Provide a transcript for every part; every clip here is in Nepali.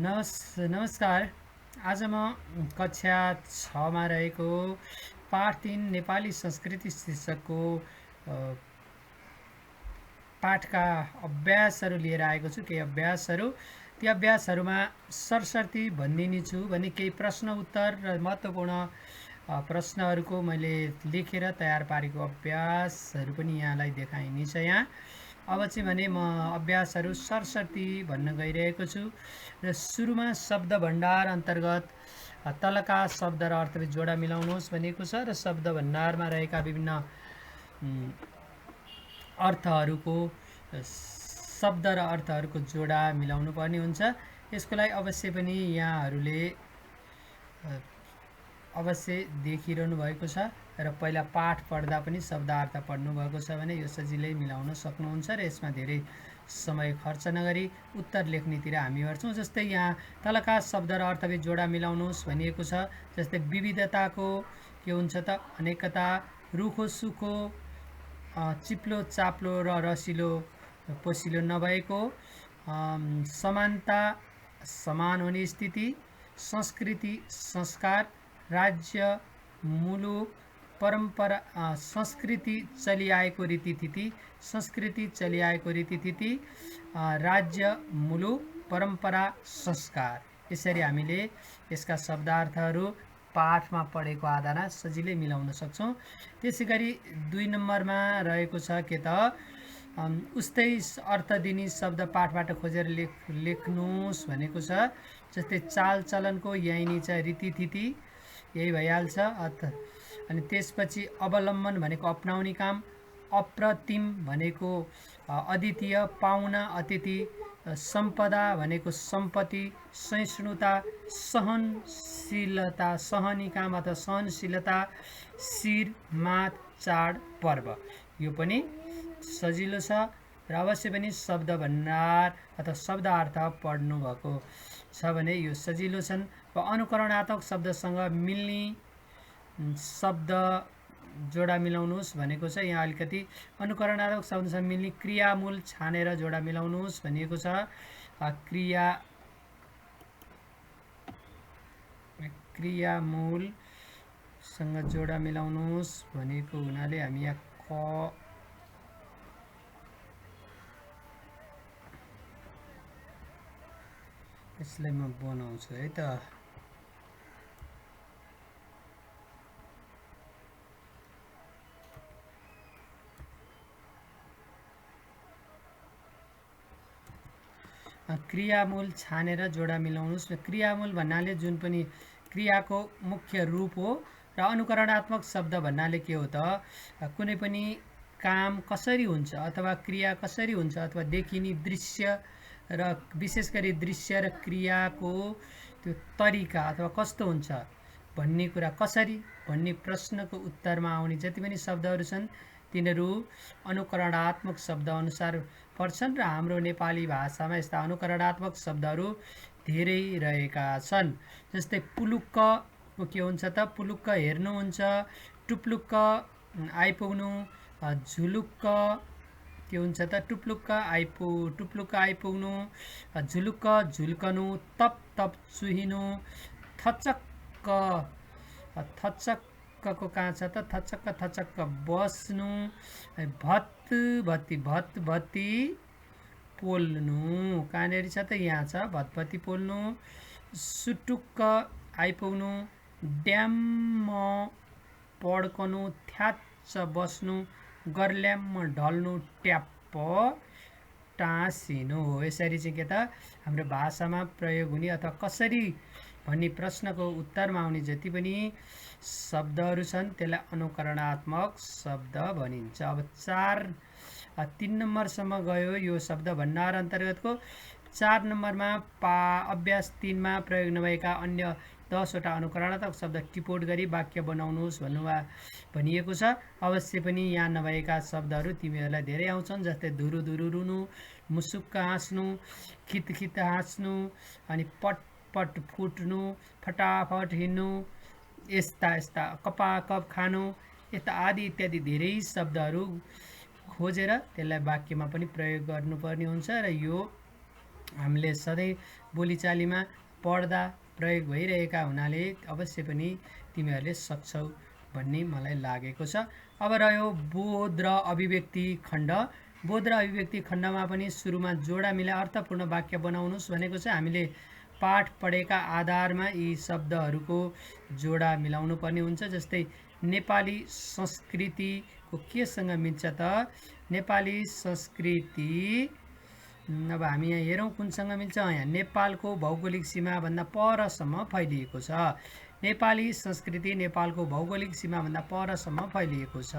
नमस्कार। आज म कक्षा 6मा रहेको पाठ 3 नेपाली संस्कृति शीर्षकको पाठका अभ्यासहरू लिएर आएको छु। केही अभ्यासहरू, ती अभ्यासहरूमा सरसर्ती भनिदिने छु भने केही प्रश्न उत्तर र महत्त्वपूर्ण प्रश्नहरूको मैले लेखेर तयार पारेको अभ्यासहरू पनि यहाँलाई देखाइने छ। यहाँ अब चाहिँ भने म अभ्यासहरू सरसर्ती भन्न गइरहेको छु र सुरुमा शब्द भण्डार अन्तर्गत तलका शब्द र अर्थले जोडा मिलाउनुहोस् भनेको छ र शब्द भण्डारमा रहेका विभिन्न अर्थहरूको शब्द र अर्थहरूको जोडा मिलाउनु पर्ने हुन्छ। यसको लागि अवश्य पनि यहाँहरूले अवश्य देखिरहनु भएको छ र पहिला पाठ पढ्दा पनि शब्दार्थ पढ्नुभएको छ भने यो सजिलै मिलाउन सक्नुहुन्छ र यसमा धेरै समय खर्च नगरी उत्तर लेख्नेतिर हामी गर्छौँ। जस्तै यहाँ तलका शब्द र अर्थले जोडा मिलाउनुहोस् भनिएको छ। जस्तै विविधताको के हुन्छ त अनेकता, रुखो सुखो, चिप्लो चाप्लो र रसिलो पोसिलो नभएको, समानता समान हुने स्थिति, संस्कृति संस्कार, राज्य मुलुक परम्परा, संस्कृति चलिआएको रीतिथिति, संस्कृति चलिआएको रीतिथिति, राज्य मुलुक परम्परा संस्कार। यसरी हामीले यसका शब्दार्थहरू पाठमा पढेको आधारमा सजिलै मिलाउन सक्छौँ। त्यसै गरी 2 नम्बरमा रहेको छ के त उस्तै अर्थ दिने शब्द पाठबाट खोजेर लेख्नुहोस् भनेको छ। जस्तै चालचलनको यहीँ छ रीतिथिति, यही भइहाल्छ अर्थ। अनि त्यसपछि अवलम्बन भनेको अपनाउने काम, अप्रतिम भनेको अद्वितीय, पाहुना अतिथि, सम्पदा भनेको सम्पत्ति, सहिष्णुता सहनशीलता, सहने काम अथवा सहनशीलता, शिर मात चाड पर्व। यो पनि सजिलो छ र अवश्य पनि शब्द भण्डार अथवा शब्दार्थ पढ्नुभएको छ भने यो सजिलो छन्। अनुकरणात्मक शब्दसँग मिल्ने शब्द जोडा मिलाउनुहोस् भनेको छ। यहाँ अलिकति अनुकरणात्मक शब्दसँग मिल्ने क्रियामूल छानेर जोडा मिलाउनुहोस् भनिएको छ। क्रियामूलसँग जोडा मिलाउनुहोस् भनेको हुनाले हामी यहाँ क यसलाई म बनाउँछु है त। क्रियामूल छानेर जोडा मिलाउनुहोस्। क्रियामूल भन्नाले जुन पनि क्रियाको मुख्य रूप हो र अनुकरणात्मक शब्द भन्नाले के हो त कुनै पनि काम कसरी हुन्छ अथवा क्रिया कसरी हुन्छ अथवा देखिने दृश्य र विशेष गरी दृश्य र क्रियाको त्यो तरिका अथवा कस्तो हुन्छ भन्ने कुरा, कसरी भन्ने प्रश्नको उत्तरमा आउने जति पनि शब्दहरू छन् तिनीहरू अनुकरणात्मक शब्द अनुसार पर्छन् र हाम्रो नेपाली भाषामा यस्ता अनुकरणात्मक शब्दहरू धेरै रहेका छन्। जस्तै पुलुक्कको के हुन्छ त पुलुक्क हेर्नुहुन्छ, टुप्लुक्क आइपुग्नु, झुलुक्क के हुन्छ त टुप्लुक्क आइपुग्नु, झुलुक्क झुल्कनु, तप तप चुहिनु, थचक्कको कहाँ छ त थचक्क थचक्क बस्नु, भत भत्ती भत्ती पोल्नु, कहाँनिर छ त यहाँ छ भतभती पोल्नु, सुटुक्क आइपुग्नु, ड्याम्म पड्कनु, थ्याच्च बस्नु, गर्ल्याम्म ढल्नु, ट्याप्प टाँसिनु हो। यसरी चाहिँ के त हाम्रो भाषामा प्रयोग हुने अथवा कसरी भन्ने प्रश्नको उत्तरमा आउने जति पनि शब्दहरू छन् त्यसलाई अनुकरणात्मक शब्द भनिन्छ। अब 3 नम्बरसम्म गयो यो शब्द भण्डार अन्तर्गतको। 4 नम्बरमा अभ्यास 3 मा प्रयोग नभएका अन्य 10 वटा अनुकरणात्मक शब्द टिपोट गरी वाक्य बनाउनुहोस् भनिएको छ। अवश्य पनि यहाँ नभएका शब्दहरू तिमीहरूलाई धेरै आउँछन्। जस्तै धुरु धुरु रुनु, मुसुक्क हाँस्नु, खितखित हाँस्नु, अनि पट पट फुट्नु, फटाफट हिँड्नु, यस्ता यस्ता कपाकप खानु, यस्ता आदि इत्यादि धेरै शब्दहरू खोजेर त्यसलाई वाक्यमा पनि प्रयोग गर्नुपर्ने हुन्छ र यो हामीले सधैँ बोलीचालीमा पढ्दा प्रयोग भइरहेका हुनाले अवश्य पनि तिमीहरूले सक्छौ भन्ने मलाई लागेको छ। अब रह्यो बोध र अभिव्यक्ति खण्ड। बोध र अभिव्यक्ति खण्डमा पनि सुरुमा जोडा मिलाई अर्थपूर्ण वाक्य बनाउनुहोस् भनेको छ। हामीले पाठ पढेका आधारमा यी शब्दहरूको जोडा मिलाउनु पर्ने हुन्छ। जस्तै नेपाली संस्कृतिको केसँग मिल्छ त? नेपाली संस्कृति अब हामी यहाँ हेरौँ कुनसँग मिल्छ। यहाँ नेपालको भौगोलिक सीमाभन्दा परसम्म फैलिएको छ। नेपाली संस्कृति नेपालको भौगोलिक सीमाभन्दा परसम्म फैलिएको छ।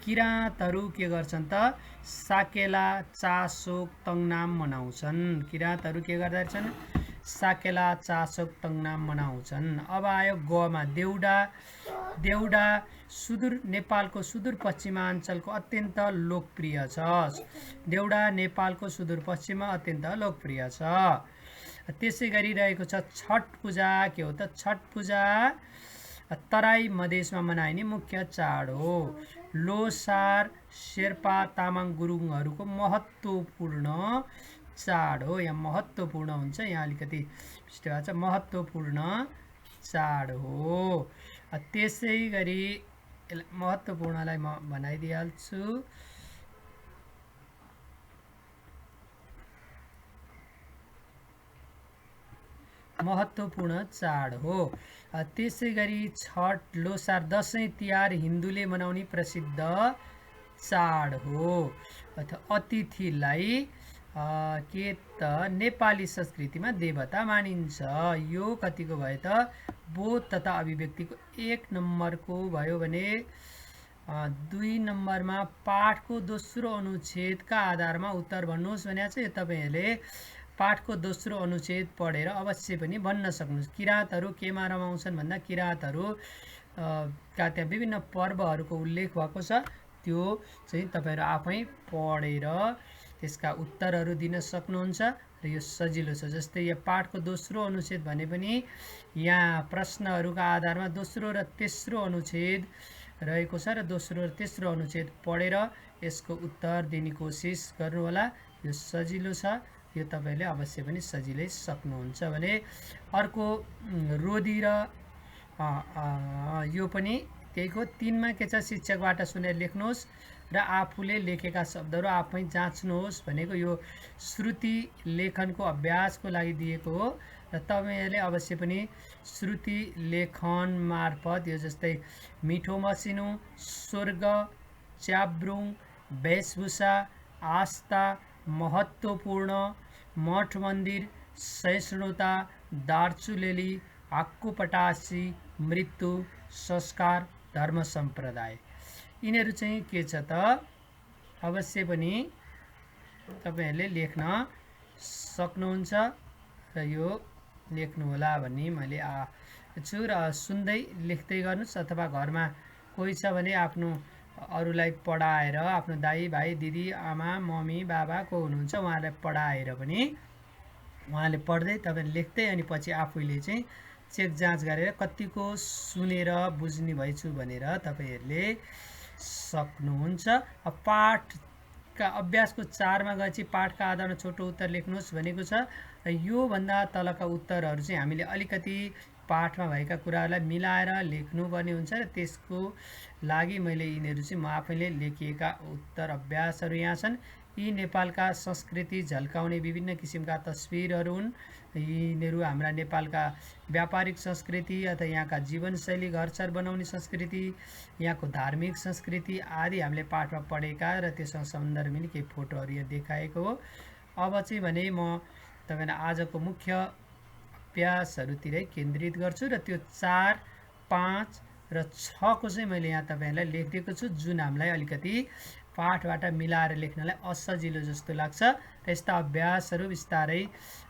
किराँतहरू के गर्छन् त? साकेला चासोक तङनाम मनाउँछन्। किराँतहरू के गर्दा छन्? साकेला चासोक तङनाम मनाउँछन्। अब आयो गमा देउडा। देउडा नेपालको सुदूरपश्चिमाञ्चलको अत्यन्त लोकप्रिय छ। देउडा नेपालको सुदूरपश्चिममा अत्यन्त लोकप्रिय छ। त्यसै गरी रहेको छ छठ पूजा। के हो त? छठ पूजा तराई मधेसमा मनाइने मुख्य चाड हो। लोसार शेर्पा तामाङ गुरुङहरूको महत्त्वपूर्ण चाड हो। यहाँ महत्त्वपूर्ण हुन्छ, यहाँ अलिकति पिछे भएको छ, महत्त्वपूर्ण चाड हो। त्यसै गरी महत्त्वपूर्णलाई म बनाइदिइहाल्छु। महत्त्वपूर्ण चाड हो। त्यसै गरी छठ, लोसार, दसैँ तिहार हिन्दूले मनाउने प्रसिद्ध चाड हो। अतिथिलाई के त? नेपाली संस्कृतिमा देवता मानिन्छ। यो कतिको भयो त? बोध तथा अभिव्यक्तिको 1 नम्बरको भयो भने 2 नम्बरमा पाठको दोस्रो अनुच्छेदका आधारमा उत्तर भन्नुहोस् भनेको छ। यो तपाईँहरूले पाठको दोस्रो अनुच्छेद पढेर अवश्य पनि भन्न सक्नुहोस्। किराँतहरू केमा रमाउँछन् भन्दा किराँतहरू का त्यहाँ विभिन्न पर्वहरूको उल्लेख भएको छ। त्यो चाहिँ तपाईँहरू आफै पढेर त्यसका उत्तरहरू दिन सक्नुहुन्छ र यो सजिलो छ। जस्तै यो पाठको दोस्रो अनुच्छेद भने पनि यहाँ प्रश्नहरूका आधारमा दोस्रो र तेस्रो अनुच्छेद रहेको छ र दोस्रो र तेस्रो अनुच्छेद पढेर यसको उत्तर दिने कोसिस गर्नुहोला। यो सजिलो छ, यो तपाईँले अवश्य पनि सजिलै सक्नुहुन्छ। भने अर्को रोदी र यो पनि त्यहीको 3 मा के छ? शिक्षकबाट सुनेर लेख्नुहोस् र आफूले लेखेका शब्दहरू आफै जाँच्नुहोस् भनेको यो श्रुति लेखनको अभ्यासको लागि दिएको हो र तपाईँहरूले अवश्य पनि श्रुति लेखन मार्फत यो जस्तै मिठो मसिनो, स्वर्ग, च्याब्रुङ, वेशभूषा, आस्था, महत्त्वपूर्ण, मठ मन्दिर, सहिष्णुता, दार्चुलेली, हाक्कुपटासी, मृत्यु, संस्कार, धर्म सम्प्रदाय, यिनीहरू चाहिँ के छ त? अवश्य पनि तपाईँहरूले लेख्न सक्नुहुन्छ र यो लेख्नुहोला भन्ने मैले छु र सुन्दै लेख्दै गर्नुहोस्। अथवा घरमा कोही छ भने आफ्नो अरूलाई पढाएर, आफ्नो दाइ भाइ दिदी आमा मम्मी बाबा को हुनुहुन्छ उहाँलाई पढाएर पनि उहाँले पढ्दै तपाईँले लेख्दै अनि पछि आफूले चाहिँ चेक जाँच गरेर कतिको सुनेर बुझ्ने भएछु भनेर तपाईँहरूले सक्नुहुन्छ। पाठका अभ्यासको 4 मा गएपछि पाठका आधारमा छोटो उत्तर लेख्नुहोस् भनेको छ। योभन्दा तलका उत्तरहरू चाहिँ हामीले अलिकति पाठमा भएका कुराहरूलाई मिलाएर लेख्नुपर्ने हुन्छ र त्यसको लागि मैले यिनीहरू चाहिँ म आफैले लेखिएका उत्तर अभ्यासहरू यहाँ छन्। यी नेपालका संस्कृति झल्काउने विभिन्न किसिमका तस्बिरहरू हुन्। यिनीहरू हाम्रा नेपालका व्यापारिक संस्कृति अथवा यहाँका जीवनशैली, घरसर बनाउने संस्कृति, यहाँको धार्मिक संस्कृति आदि हामीले पाठमा पढेका र त्यससँग सम्बन्ध पनि केही फोटोहरू यहाँ देखाएको हो। अब चाहिँ भने म तपाईँलाई आजको मुख्य अभ्यासहरूतिरै केन्द्रित गर्छु र त्यो 4, 5 र 6 को चाहिँ मैले यहाँ तपाईँहरूलाई लेखिदिएको छु, जुन हामीलाई अलिकति पाठबाट मिलाएर लेख्नलाई असजिलो जस्तो लाग्छ। र यस्ता अभ्यासहरू बिस्तारै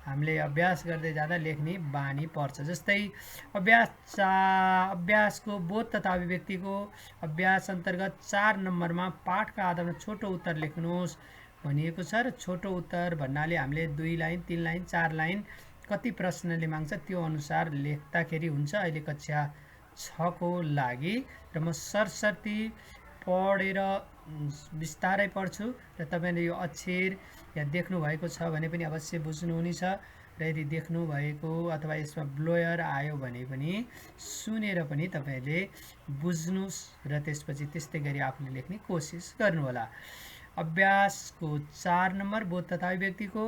हामीले अभ्यास गर्दै जाँदा लेख्ने बानी पर्छ। जस्तै अभ्यासको बोध तथा अभिव्यक्तिको अभ्यास अन्तर्गत 4 नम्बरमा पाठका आधारमा छोटो उत्तर लेख्नुहोस् भनिएको छ। र छोटो उत्तर भन्नाले हामीले 2 लाइन 3 लाइन 4 लाइन कति प्रश्नले माग्छ त्यो अनुसार लेख्दाखेरि हुन्छ। अहिले कक्षा 6 को लागि र म सरसर्ती पढेर बिस्तारै पढ्छु र तपाईँले यो अक्षर या देख्नु भएको छ भने पनि अवश्य बुझ्नुहुनेछ र यदि देख्नु भएको अथवा यसमा ब्लोयर आयो भने पनि सुनेर पनि तपाईँले बुझ्नुस् र त्यसपछि त्यस्तै गरी आफूले लेख्ने कोसिस गर्नुहोला। अभ्यासको 4 नम्बर बोध तथा अभिव्यक्तिको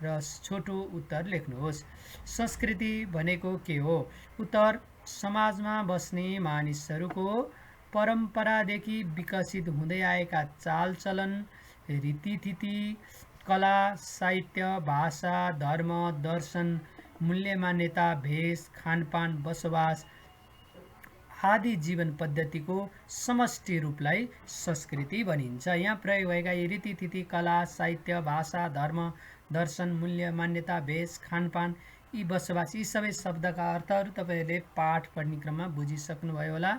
र छोटो उत्तर लेख्नुहोस्। संस्कृति भनेको के हो? उत्तर: समाजमा बस्ने मानिसहरूको परम्परादेखि विकसित हुँदै आएका चालचलन, रीतिथिति, कला, साहित्य, भाषा, धर्म, दर्शन, मूल्य मान्यता, भेष, खानपान, बसोबास आदि जीवन पद्धतिको समष्टि रूपलाई संस्कृति भनिन्छ। यहाँ प्रयोग भएका यी रीतिथिति, कला, साहित्य, भाषा, धर्म, दर्शन, मूल्य मान्यता, भेष, खानपान, यी बसोबास, यी सबै शब्दका अर्थहरू तपाईँहरूले पाठ पढ्ने क्रममा बुझिसक्नुभयो होला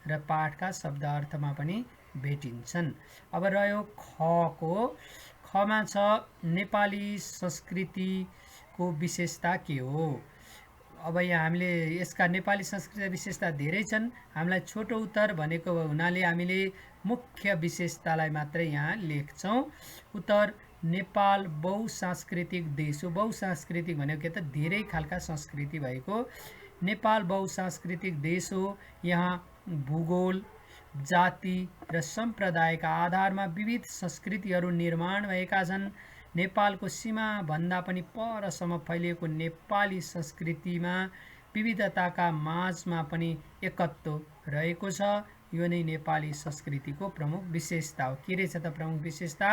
र पाठका शब्द अर्थमा पनि भेटिन्छन्। अब रह्यो खको। खमा छ नेपाली संस्कृतिको विशेषता के हो? अब यहाँ हामीले यसका नेपाली संस्कृति विशेषता धेरै छन्। हामीलाई छोटो उत्तर भनेको हुनाले हामीले मुख्य विशेषतालाई मात्रै यहाँ लेख्छौँ। उत्तर: नेपाल बहुसांस्कृतिक देश हो। बहुसांस्कृतिक भनेको के त? धेरै खालका संस्कृति भएको नेपाल बहुसांस्कृतिक देश हो। यहाँ भूगोल, जाति र सम्प्रदायका आधारमा विविध संस्कृतिहरू निर्माण भएका छन्। नेपालको सीमाभन्दा पनि परसम्म फैलिएको नेपाली संस्कृतिमा विविधताका माझमा पनि एकत्व रहेको छ। यो नै नेपाली संस्कृतिको प्रमुख विशेषता हो। के रहेछ त प्रमुख विशेषता?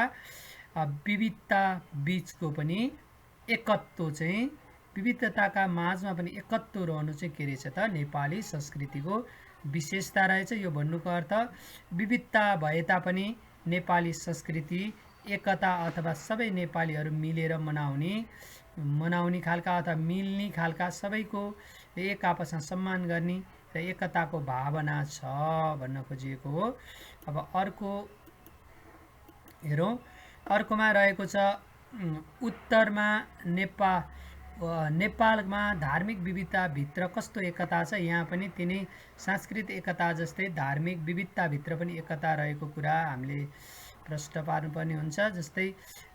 विविधता बीचको पनि एकत्व चाहिँ, विविधताका माझमा पनि एकत्व रहनु चाहिँ के रहेछ त? नेपाली संस्कृतिको विशेषता रहेछ। यो भन्नुको अर्थ विविधता भए तापनि नेपाली संस्कृति एकता अथवा सबै नेपालीहरू मिलेर मनाउने खालका अथवा मिल्ने खालका, सबैको एक आपसमा सम्मान गर्ने र एकताको भावना छ भन्न खोजिएको हो। अब अर्को हेरौँ। अर्कोमा रहेको छ उत्तरमा नेपालमा धार्मिक विविधताभित्र कस्तो एकता छ? यहाँ पनि तिनै सांस्कृतिक एकता जस्तै धार्मिक विविधताभित्र पनि एकता रहेको कुरा हामीले प्रश्न पार्नुपर्ने हुन्छ। जस्तै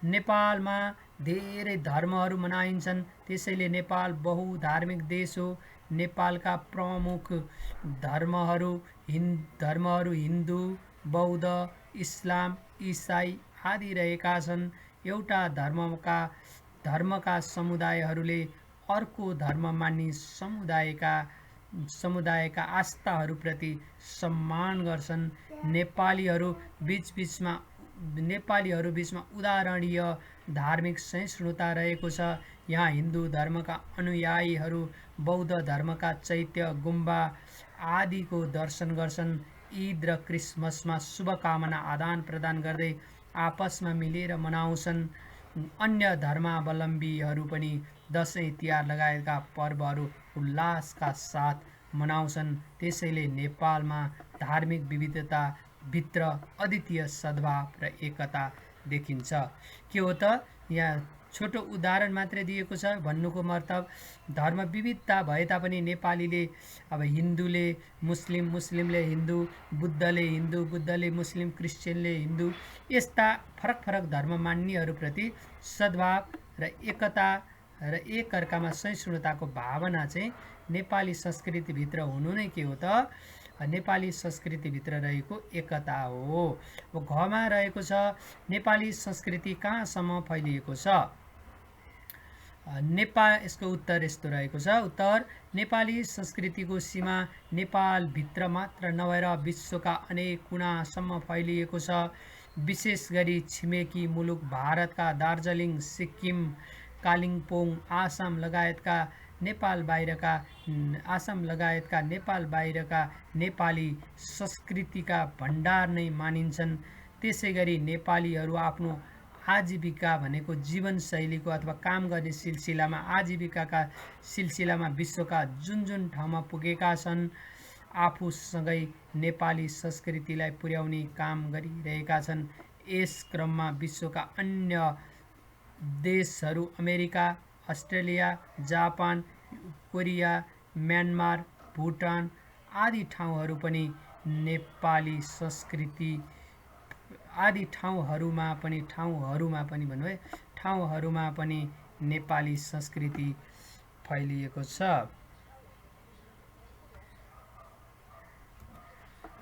नेपालमा धेरै धर्महरू मनाइन्छन्, त्यसैले नेपाल बहुधार्मिक देश हो। नेपालका प्रमुख धर्महरू हिन्दू, बौद्ध, इस्लाम, इसाई आदि रहेका छन्। एउटा धर्मका समुदायहरूले अर्को धर्म मान्ने समुदायका आस्थाहरूप्रति सम्मान गर्छन्। नेपालीहरू बीचमा उदाहरणीय धार्मिक सहिष्णुता रहेको छ। यहाँ हिन्दू धर्मका अनुयायीहरू बौद्ध धर्मका चैत्य, गुम्बा आदिको दर्शन गर्छन्। ईद र क्रिसमसमा शुभकामना आदान प्रदान गर्दै आपसमा मिलेर मनाउँछन्। अन्य धर्मावलम्बीहरू पनि दसैँ तिहार लगायतका पर्वहरू उल्लासका साथ मनाउँछन्। त्यसैले नेपालमा धार्मिक विविधताभित्र अद्वितीय सद्भाव र एकता देखिन्छ। के हो त? यहाँ छोटो उदाहरण मात्रै दिएको छ। भन्नुको मतलब धर्म विविधता भए तापनि नेपालीले, अब हिन्दूले मुस्लिम, मुस्लिमले हिन्दू, बुद्धले हिन्दू, बुद्धले मुस्लिम, क्रिस्चियनले हिन्दू, यस्ता फरक फरक धर्म मान्नेहरूप्रति सद्भाव र एकता र एकअर्कामा सहिष्णुताको भावना चाहिँ नेपाली संस्कृतिभित्र हुनु नै के हो त? नेपाली संस्कृतिभित्र रहेको एकता हो। घमा रहेको छ नेपाली संस्कृति कहाँसम्म फैलिएको छ? यसको उत्तर यस्तो रहेको छ। उत्तर: नेपाली संस्कृतिको सीमा नेपालभित्र मात्र नभएर विश्वका अनेक कुनासम्म फैलिएको छ। विशेष गरी छिमेकी मुलुक भारतका दार्जिलिङ, सिक्किम, कालिम्पोङ, आसाम लगायतका नेपाल बाहिरका नेपाली संस्कृतिका भण्डार नै मानिन्छन्। त्यसै गरी नेपालीहरू आफ्नो आजीविका भनेको जीवनशैलीको अथवा काम गर्ने सिलसिलामा, आजीविकाका सिलसिलामा विश्वका जुन जुन ठाउँमा पुगेका छन्, आफूसँगै नेपाली संस्कृतिलाई पुर्याउने काम गरिरहेका छन्। यस क्रममा विश्वका अन्य देशहरू America, Australia, Japan, Korea, Myanmar, Bhutan आदि ठाउँहरू पनि नेपाली संस्कृति आदि ठाउँहरूमा पनि भन्नु है, ठाउँहरूमा पनि नेपाली संस्कृति फैलिएको छ।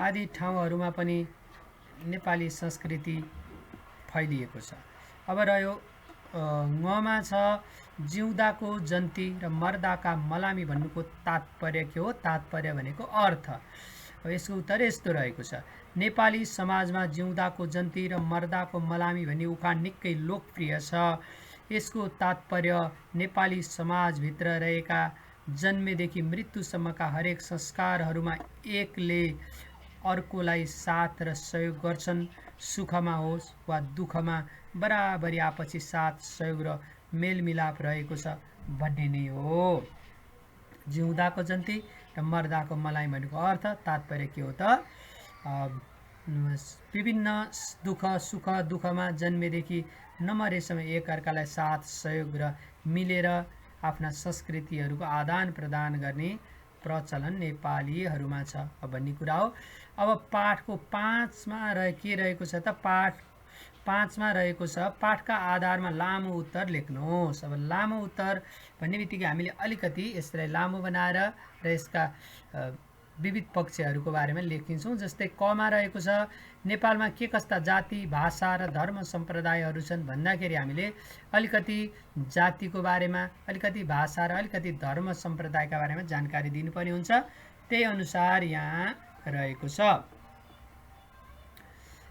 आदि ठाउँहरूमा पनि नेपाली संस्कृति फैलिएको छ। अब रह्यो ङमा छ जिउँदाको जन्ती र मर्दाका मलामी भन्नुको तात्पर्य के हो? तात्पर्य भनेको अर्थ। अब यसको उत्तर यस्तो रहेको छ, नेपाली समाजमा जिउँदाको जन्ती र मर्दाको मलामी भन्ने उखान निकै लोकप्रिय छ। यसको तात्पर्य नेपाली समाजभित्र रहेका जन्मेदेखि मृत्युसम्मका हरेक संस्कारहरूमा एकले अर्कोलाई साथ र सहयोग गर्छन्, सुखमा होस् वा दुःखमा बराबरी आपसी साथ सहयोग र मेलमिलाप रहेको छ भन्ने नै हो। जिउँदाको जन्ती र मर्दाको मलाई भनेको अर्थ तात्पर्य के हो त? विभिन्न दुःख सुख दुःखमा जन्मेदेखि नमरेसम्म एकअर्कालाई साथ सहयोग र मिलेर आफ्ना संस्कृतिहरूको आदान प्रदान गर्ने प्रचलन नेपालीहरूमा छ भन्ने कुरा हो। अब पाठको 5मा के रहेको छ त? पाठ 5मा रहेको छ, पाठका आधारमा लामो उत्तर लेख्नुहोस्। अब लामो उत्तर भन्ने बित्तिकै हामीले अलिकति यसलाई लामो बनाएर र यसका विविध पक्षहरूको बारेमा लेखिन्छौँ। जस्तै कमा रहेको छ, नेपालमा के कस्ता जाति भाषा र धर्म सम्प्रदायहरू छन् भन्दाखेरि हामीले अलिकति जातिको बारेमा, अलिकति भाषा र अलिकति धर्म सम्प्रदायका बारेमा जानकारी दिनुपर्ने हुन्छ। त्यही अनुसार यहाँ रहेको छ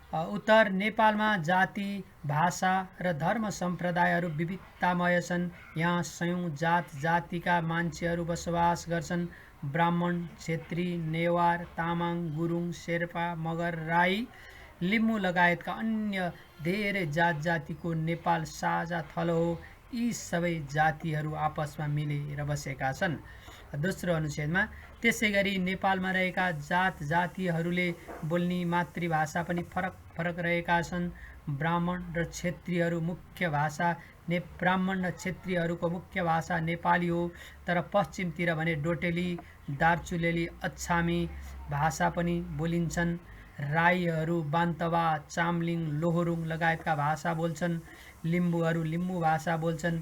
उत्तर, नेपालमा जाति भाषा र धर्म सम्प्रदायहरू विविधतामय छन्। यहाँ सयौं जात जातिका मान्छेहरू बसोबास गर्छन्। ब्राह्मण, क्षेत्री, नेवार, तामाङ, गुरुङ, शेर्पा, मगर, राई, लिम्बू लगायतका अन्य धेरै जात जातिको नेपाल साझा थलो हो। यी सबै जातिहरू आपसमा मिलेर बसेका छन्। दोस्रो अनुच्छेदमा, त्यसै गरी नेपालमा रहेका जात जातिहरूले बोल्ने मातृभाषा पनि फरक फरक रहेका छन्। ब्राह्मण र क्षेत्रीहरू मुख्य भाषा ब्राह्मण र क्षेत्रीहरूको मुख्य भाषा नेपाली हो, तर पश्चिमतिर भने डोटेली, दार्चुलेली, अछामी भाषा पनि बोलिन्छन्। राईहरू बान्तवा, चामलिङ, लोहोरुङ लगायतका भाषा बोल्छन्। लिम्बूहरू लिम्बू भाषा बोल्छन्।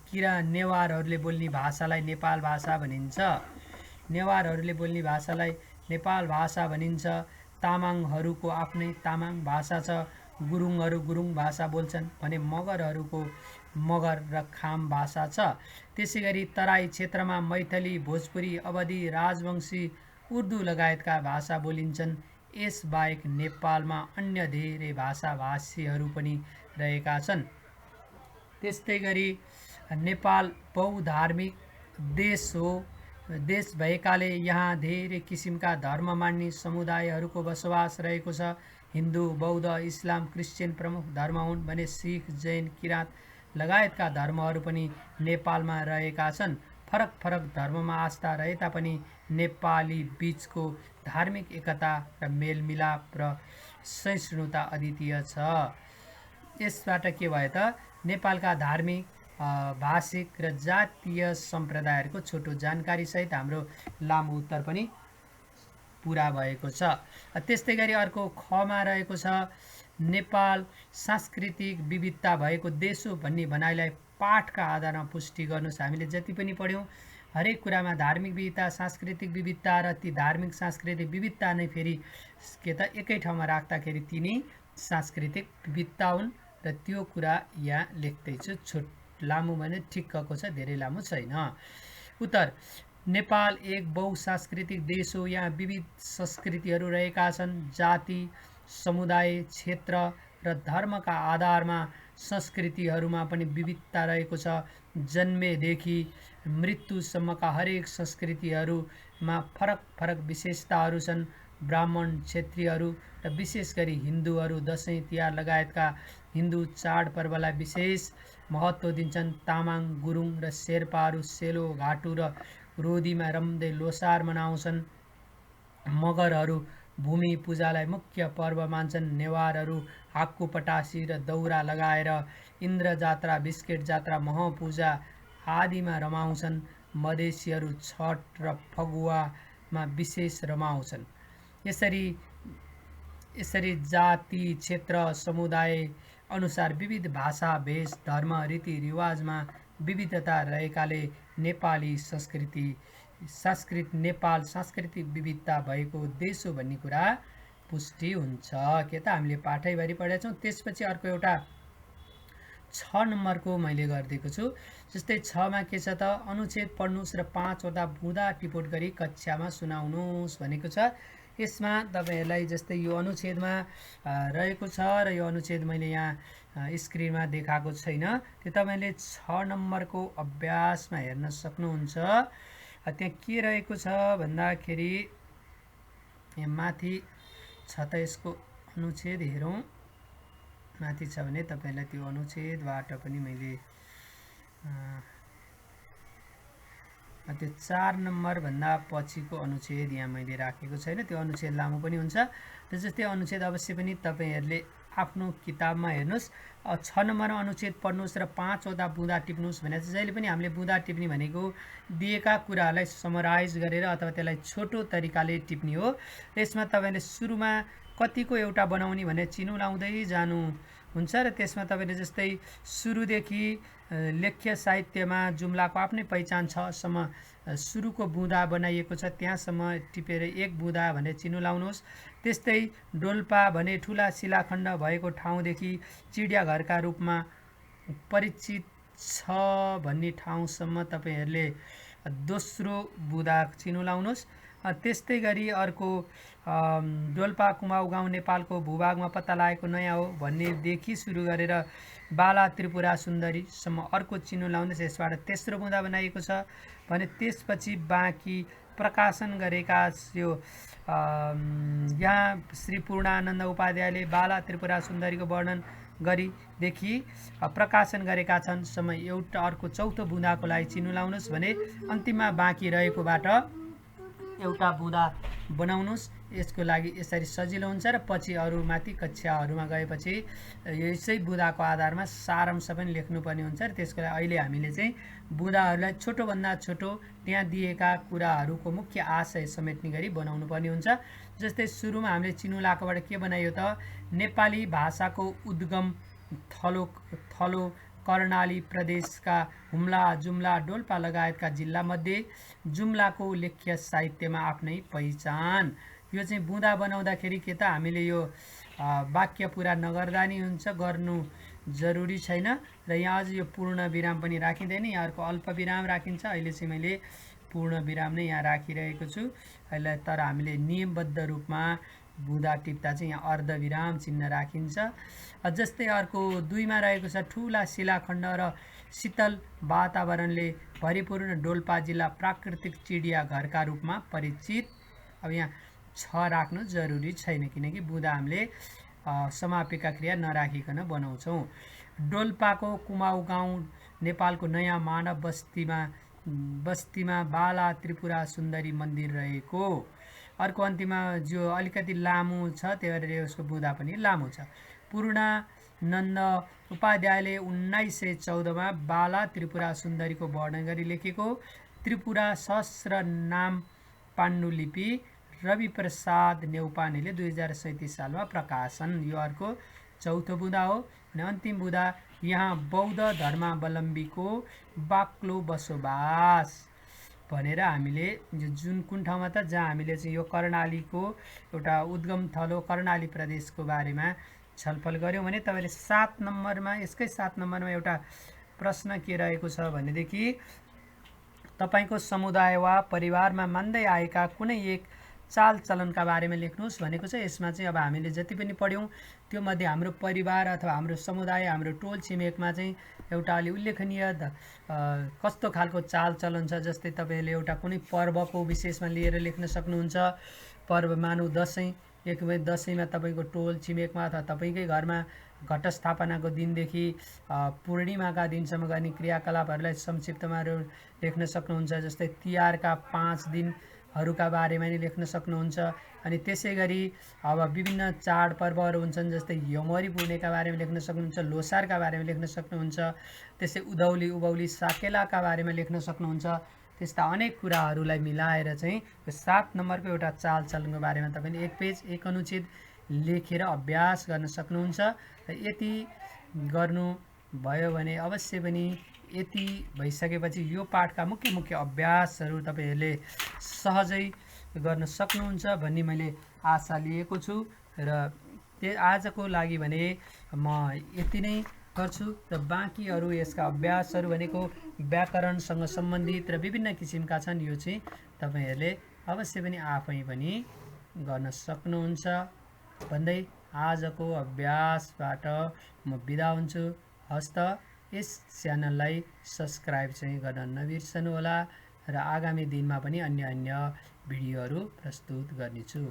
किरा नेवारहरूले बोल्ने भाषालाई नेपाल भाषा भनिन्छ। नेवारहरूले बोल्ने भाषालाई नेपाल भाषा भनिन्छ। तामाङहरूको आफ्नै तामाङ भाषा छ। गुरुङहरू गुरुङ भाषा बोल्छन् भने मगरहरूको मगर र खाम भाषा छ। त्यसै गरी तराई क्षेत्रमा मैथिली, भोजपुरी, अवधी, राजवंशी, उर्दू लगायतका भाषा बोलिन्छन्। यसबाहेक नेपालमा अन्य धेरै भाषाभाषीहरू पनि रहेका छन्। त्यस्तै गरी नेपाल बहुधार्मिक देश हो। देश भएकाले यहाँ धेरै किसिमका धर्म मान्ने समुदायहरूको बसोबास रहेको छ। हिन्दू, बौद्ध, इस्लाम, क्रिश्चियन प्रमुख धर्म हुन् भने सिख, जैन, किराँत लगायतका धर्महरू पनि नेपालमा रहेका छन्। फरक फरक धर्ममा आस्था रहे तापनि नेपाली बीचको धार्मिक एकता र मेलमिलाप र सहिष्णुता अद्वितीय छ। यसबाट के भयो त? नेपालका धार्मिक, भाषिक र जातीय सम्प्रदायहरूको छोटो जानकारी सहित हाम्रो लामो उत्तर पनि पुरा भएको छ। त्यस्तै गरी अर्को खमा रहेको छ, नेपाल सांस्कृतिक विविधता भएको देश हो भन्ने भनाइलाई पाठका आधारमा पुष्टि गर्नुहोस्। हामीले जति पनि पढ्यौँ हरेक कुरामा धार्मिक विविधता, सांस्कृतिक विविधता र ती धार्मिक सांस्कृतिक विविधता नै फेरि के त एकै ठाउँमा राख्दाखेरि ती नै सांस्कृतिक विविधता हुन् र त्यो कुरा यहाँ लेख्दैछु। लामो भने ठिक्कको छ, धेरै लामो छैन। उत्तर, नेपाल एक बहुसांस्कृतिक देश हो। यहाँ विविध संस्कृतिहरू रहेका छन्। जाति, समुदाय, क्षेत्र र धर्मका आधारमा संस्कृतिहरूमा पनि विविधता रहेको छ। जन्मेदेखि मृत्युसम्मका हरेक संस्कृतिहरूमा फरक फरक विशेषताहरू छन्। ब्राह्मण, क्षेत्रीहरू र विशेष गरी हिन्दूहरू दसैँ तिहार लगायतका हिन्दू चाडपर्वलाई विशेष महत्त्व दिन्छन्। तामाङ, गुरुङ र शेर्पाहरू सेलो, घाटु र रोदीमा रम्दै लोसार मनाउँछन्। मगरहरू भूमि पूजालाई मुख्य पर्व मान्छन्। नेवारहरू हाक्कु पटासी र दौरा लगाएर इन्द्र जात्रा, बिस्केट जात्रा, महपूजा आदिमा रमाउँछन्। मधेसीहरू छठ र फगुवामा विशेष रमाउँछन्। यसरी यसरी जाति क्षेत्र समुदाय अनुसार विविध भाषा भेष धर्म रीतिरिवाजमा विविधता रहेकाले नेपाली नेपाल सांस्कृतिक विविधता भएको देश हो भन्ने कुरा पुष्टि हुन्छ। के त हामीले पाठैभरि पढेका छौँ। त्यसपछि अर्को एउटा 6 नम्बरको मैले गरिदिएको छु। जस्तै 6 मा के छ त, अनुच्छेद पढ्नुहोस् र 5 वटा बुँदा टिपोट गरी कक्षामा सुनाउनुहोस् भनेको छ। यसमा तपाईहरुलाई जस्तै यो अनुच्छेदमा रहेको छ र यो अनुच्छेद मैले यहाँ स्क्रिनमा देखाएको छैन, त्यो तपाईले 6 नम्बरको अभ्यासमा हेर्न सक्नुहुन्छ। त्यहाँ के रहेको छ भन्दाखेरि यहाँ माथि छ त, यसको अनुच्छेद हेरौँ। माथि छ भने तपाईलाई त्यो अनुच्छेदबाट पनि मैले त्यो 4 नम्बर भन्दा पछिको अनुच्छेद यहाँ मैले राखेको छैन। त्यो अनुच्छेद लामो पनि हुन्छ। जस्तै अनुच्छेद अवश्य पनि तपाईहरुले आफ्नो किताबमा हेर्नुस्। 6 नम्बरमा अनुच्छेद पढ्नुस् र 5 वटा बुँदा टिप्नुस् भने चाहिँ जहिले पनि हामीले बुँदा टिप्ने भनेको दिएका कुराहरूलाई समराइज गरेर अथवा त्यसलाई छोटो तरिकाले टिप्ने हो। यसमा तपाईले सुरुमा कतिको एउटा बनाउने भने चिनो लाउँदै जानु हुन्छ र त्यसमा तपाईले जस्तै सुरुदेखि लेख्य साहित्यमा जुम्लाको आफ्नै पहिचान छ सम्म सुरुको बुँदा बनाइएको छ त्यहाँसम्म टिपेर एक बुँदा भने चिनो लाउनुहोस्। त्यस्तै डोल्पा भने ठुला शिलाखण्ड भएको ठाउँदेखि चिडियाघरका रूपमा परिचित छ भन्ने ठाउँसम्म तपाईहरुले दोस्रो बुँदा चिनो लाउनुहोस्। त्यस्तै गरी अर्को डोल्पा कुमाउ गाउँ नेपालको भूभागमा पत्ता लागेको नयाँ हो भन्नेदेखि सुरु गरेर बाला त्रिपुरा सुन्दरीसम्म अर्को चिनो लाउनुहोस्। यसबाट तेस्रो बुँदा बनाइएको छ भने त्यसपछि बाँकी प्रकाशन गरेका यो यहाँ श्री पूर्णानन्द उपाध्यायले बाला त्रिपुरा सुन्दरीको वर्णन देखि प्रकाशन गरेका छन् सम्म एउटा अर्को चौथो बुँदाको लागि चिनो लाउनुहोस् भने अन्तिममा बाँकी रहेकोबाट एउटा बुँदा बनाउनुहोस्। यसको लागि यसरी सजिलो हुन्छ र पछि अरु माथि कक्षाहरुमा गएपछि यसै बुँदाको आधारमा सारांश पनि लेख्नुपर्ने हुन्छ र त्यसको लागि अहिले हामीले चाहिँ बुँदाहरुलाई छोटो भन्दा छोटो त्यहाँ दिएका कुराहरुको मुख्य आशय समेट्ने गरी बनाउनु पर्ने हुन्छ। जस्तै सुरुमा हामीले चिनो लाकोबाट के बनाइयो त, नेपाली भाषाको उद्गम थलो कर्णाली प्रदेशका हुम्ला जुम्ला डोल्पा लगायतका जिल्ला मध्ये जुम्लाको लेख्य साहित्यमा आफ्नै पहिचान। यो चाहिँ बुँदा बनाउँदाखेरि के त हामीले यो वाक्य पूरा नगर्दा नि हुन्छ, गर्नु जरुरी छैन र यहाँ अझ यो पूर्ण विराम पनि राखिँदैन, यहाँ अर्को अल्प विराम राखिन्छ। अहिले चाहिँ मैले पूर्ण विराम नै यहाँ राखिरहेको छु अहिले, तर हामीले नियमबद्ध रूपमा बुँदा टिप्दा चाहिँ यहाँ अर्ध विराम चिन्ह राखिन्छ। जस्तै अर्को 2 मा रहेको छ, ठुला शिलाखण्ड र शीतल वातावरणले भरिपूर्ण डोल्पा जिल्ला प्राकृतिक चिडिया घरका रूपमा परिचित। अब यहाँ 6 राख्नु जरुरी छैन किनकि बुँदा हामीले समापिका क्रिया नराखिकन बनाउँछौं। डोल्पाको कुमाउ गाउँ नेपालको नयाँ मानव बस्तीमा बाला त्रिपुरा सुन्दरी मन्दिर रहेको। अर्को अन्तिममा जो अलिकति लामो छ त्यही भएर यसको बुँदा पनि लामो छ। पूर्णानन्द उपाध्यायले 1914 मा बाला त्रिपुरा सुन्दरीको वर्णन गरी लेखेको त्रिपुरा सहस्र नाम पाण्डुलिपि रवि प्रसाद नेउपानेले 2037 सालमा प्रकाशन। यो अर्को चौथो बुँदा हो। अनि अन्तिम बुँदा, यहाँ बौद्ध धर्मावलम्बीको बाक्लो बसोबास भनेर हामीले जुन कुन ठाउँमा त जहाँ हामीले चाहिँ यो कर्णालीको एउटा उद्गम थलो कर्णाली प्रदेशको बारेमा छलफल गर्यौं भने तपाईले 7 नम्बरमा यसकै 7 नम्बरमा एउटा प्रश्न के रहेको छ भनेदेखि तपाईको समुदाय वा परिवारमा मान्दै आएका कुनै एक चाल चलनका बारेमा लेख्नुस् भनेको छ। यसमा चाहिँ अब हामीले जति पनि पढ्यौं त्यो मध्ये हाम्रो परिवार अथवा हाम्रो समुदाय हाम्रो टोल छिमेकमा चाहिँ एउटा अलि उल्लेखनीय कस्तो खालको चाल चलन छ। जस्तै तपाईले एउटा कुनै पर्वको विशेषमा लिएर लेख्न सक्नुहुन्छ। पर्व मानौ दशैं, एकमै दशैंमा तपाईको टोल छिमेकमा अथवा तपाईकै घरमा घटस्थापनाको दिनदेखि पूर्णिमाका दिनसम्म गर्ने क्रियाकलापहरूलाई संक्षिप्तमा लेख्न सक्नुहुन्छ। जस्तै तिहारका 5 दिनहरूका बारेमा नि लेख्न सक्नुहुन्छ। अनि त्यसैगरी अब विभिन्न चाडपर्वहरू हुन्छन्, जस्तै यमरी पूर्णेका बारेमा लेख्न सक्नुहुन्छ, लोसारका बारेमा लेख्न सक्नुहुन्छ, त्यसै उधौली उभौली साकेलाका बारेमा लेख्न सक्नुहुन्छ। त्यस्ता अनेक कुराहरूलाई मिलाएर चाहिँ यो 7 नम्बरको एउटा चाल चलनको बारेमा तपाईले एक पेज एक अनुच्छेद लेखेर अभ्यास गर्न सक्नुहुन्छ। र यति गर्नुभयो भने अवश्य पनि यति भइसकेपछि यो पाठका मुख्य मुख्य अभ्यासहरू तपाईँहरूले सहजै गर्न सक्नुहुन्छ भन्ने मैले आशा लिएको छु। र आजको लागि भने म यति नै गर्छु। र बाँकी अरू यसका अभ्यासहरू भनेको व्याकरणसँग सम्बन्धित र विभिन्न किसिमका छन्। यो चाहिँ तपाईँहरूले अवश्य पनि आफै पनि गर्न सक्नुहुन्छ भन्दै आजको अभ्यासबाट म बिदा हुन्छु। हस्त यस च्यानललाई सब्सक्राइब चाहिँ गर्न नबिर्सनुहोला। र आगामी दिनमा पनि अन्य भिडियोहरू प्रस्तुत गर्नेछु।